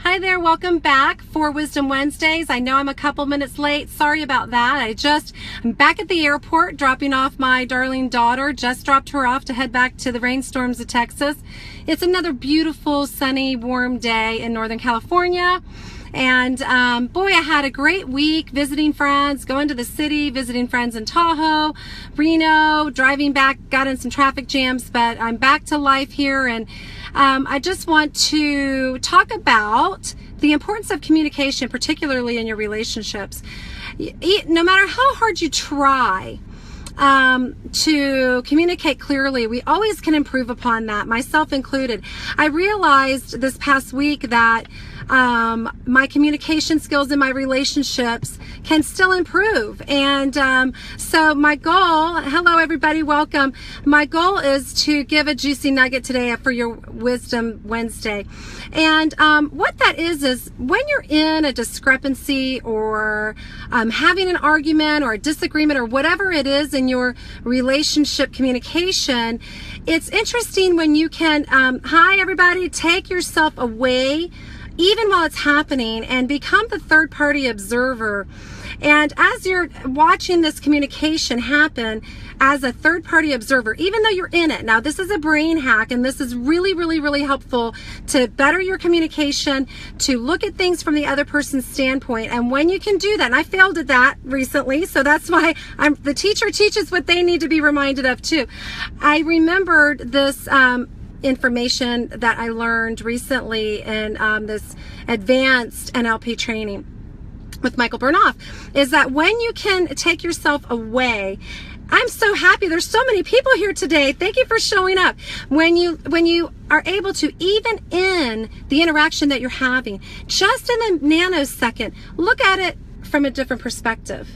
Hi there, welcome back for Wisdom Wednesdays. I know I'm a couple minutes late. Sorry about that. I'm back at the airport dropping off my darling daughter. Just dropped her off to head back to the rainstorms of Texas. It's another beautiful, sunny, warm day in Northern California. And boy, I had a great week visiting friends, going to the city, visiting friends in Tahoe, Reno, driving back, got in some traffic jams, but I'm back to life here. And I just want to talk about the importance of communication, particularly in your relationships. No matter how hard you try to communicate clearly, we always can improve upon that, myself included. I realized this past week that my communication skills in my relationships can still improve. And so my goal, hello everybody, welcome. My goal is to give a juicy nugget today for your Wisdom Wednesday. And what that is when you're in a discrepancy or having an argument or a disagreement or whatever it is in your relationship communication, it's interesting when you can, hi everybody, take yourself away even while it's happening and become the third party observer. And as you're watching this communication happen as a third party observer, even though you're in it, now this is a brain hack and this is really, really, really helpful to better your communication, to look at things from the other person's standpoint. And when you can do that, and I failed at that recently, so that's why the teacher teaches what they need to be reminded of too. I remembered this information that I learned recently in this advanced NLP training with Michael Bernoff, is that when you can take yourself away, I'm so happy there's so many people here today. Thank you for showing up. When you are able to, even in the interaction that you're having, just in a nanosecond, look at it from a different perspective.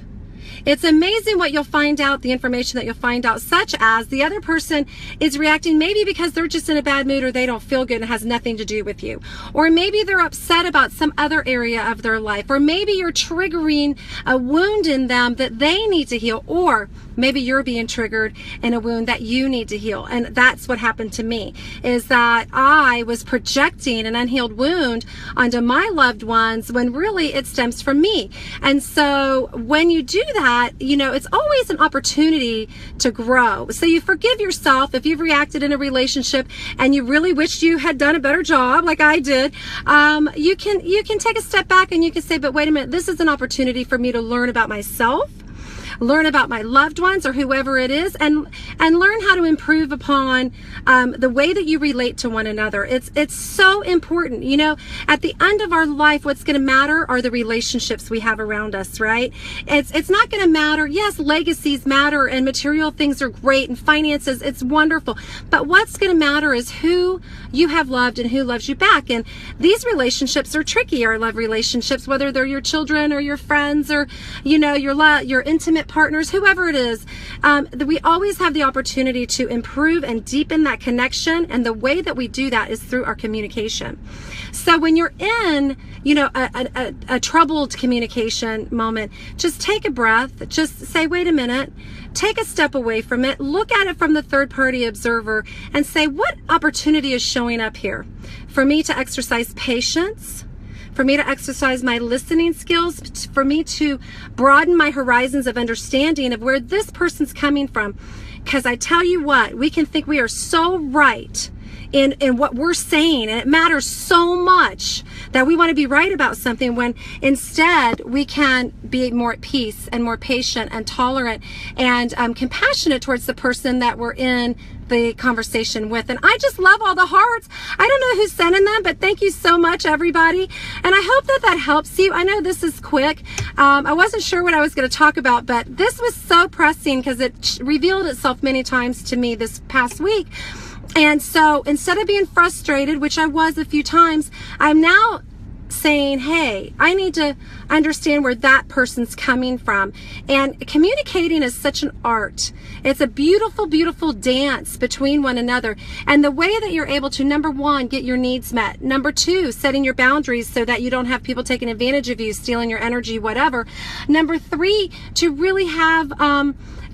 It's amazing what you'll find out, the information that you'll find out, such as the other person is reacting maybe because they're just in a bad mood or they don't feel good and it has nothing to do with you. Or maybe they're upset about some other area of their life. Or maybe you're triggering a wound in them that they need to heal. Or maybe you're being triggered in a wound that you need to heal. And that's what happened to me, is that I was projecting an unhealed wound onto my loved ones when really it stems from me. And so when you do that, it's always an opportunity to grow. So you forgive yourself if you've reacted in a relationship and you really wished you had done a better job like I did. You can take a step back and you can say, but wait a minute, this is an opportunity for me to learn about myself, learn about my loved ones or whoever it is, and learn how to improve upon the way that you relate to one another. It's so important. At the end of our life, what's going to matter are the relationships we have around us, right? It's not going to matter. Yes, legacies matter and material things are great and finances, it's wonderful. But what's going to matter is who you have loved and who loves you back. And these relationships are tricky, our love relationships, whether they're your children or your friends or, your intimate partners, whoever it is. We always have the opportunity to improve and deepen that connection. And the way that we do that is through our communication. So when you're in, a troubled communication moment, just take a breath, just say, wait a minute, take a step away from it, look at it from the third party observer and say, what opportunity is showing up here for me to exercise patience, for me to exercise my listening skills, for me to broaden my horizons of understanding of where this person's coming from. Because I tell you what, we can think we are so right in what we're saying, and it matters so much that we want to be right about something, when instead we can be more at peace and more patient and tolerant and compassionate towards the person that we're in the conversation with. And I just love all the hearts. I don't know who's sending them, but thank you so much, everybody. And I hope that helps you. I know this is quick. I wasn't sure what I was going to talk about, but this was so pressing because it revealed itself many times to me this past week. And so instead of being frustrated, which I was a few times, I'm now saying, hey, I need to understand where that person's coming from. And communicating is such an art. It's a beautiful, beautiful dance between one another. And the way that you're able to, number one, get your needs met. Number two, setting your boundaries so that you don't have people taking advantage of you, stealing your energy, whatever. Number three, to really have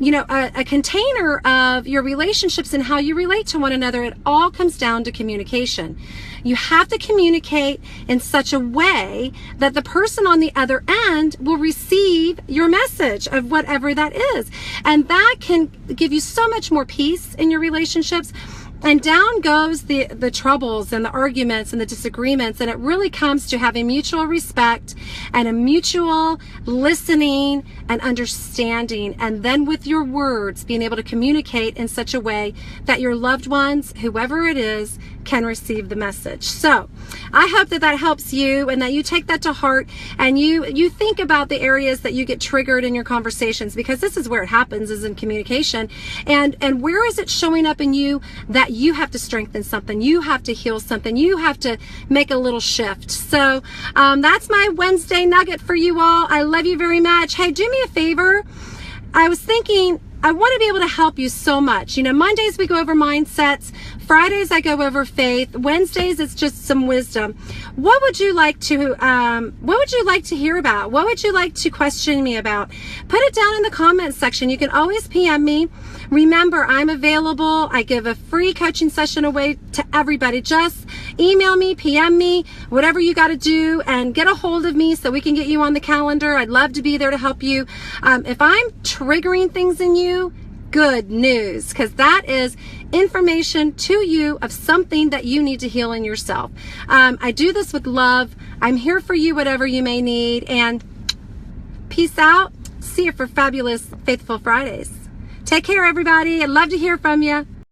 a container of your relationships and how you relate to one another. It all comes down to communication. You have to communicate in such a way that the person on the other end will receive your message of whatever that is. And that can give you so much more peace in your relationships. And down goes the troubles and the arguments and the disagreements. And it really comes to having mutual respect and a mutual listening and understanding. And then with your words, being able to communicate in such a way that your loved ones, whoever it is, can receive the message. So I hope that that helps you and that you take that to heart and you think about the areas that you get triggered in your conversations, because this is where it happens, is in communication. And where is it showing up in you that you have to strengthen something, you have to heal something, you have to make a little shift. So that's my Wednesday nugget for you all. I love you very much. Hey, do me a favor. I was thinking, I want to be able to help you so much. Mondays we go over mindsets. Fridays I go over faith. Wednesdays it's just some wisdom. What would you like to hear about? What would you like to question me about? Put it down in the comments section. You can always PM me. Remember, I'm available. I give a free coaching session away to everybody. Just email me, PM me, whatever you got to do, and get a hold of me so we can get you on the calendar. I'd love to be there to help you. If I'm triggering things in you, good news, because that is information to you of something that you need to heal in yourself. I do this with love. I'm here for you, whatever you may need, and peace out. See you for fabulous Faithful Fridays. Take care, everybody. I'd love to hear from you.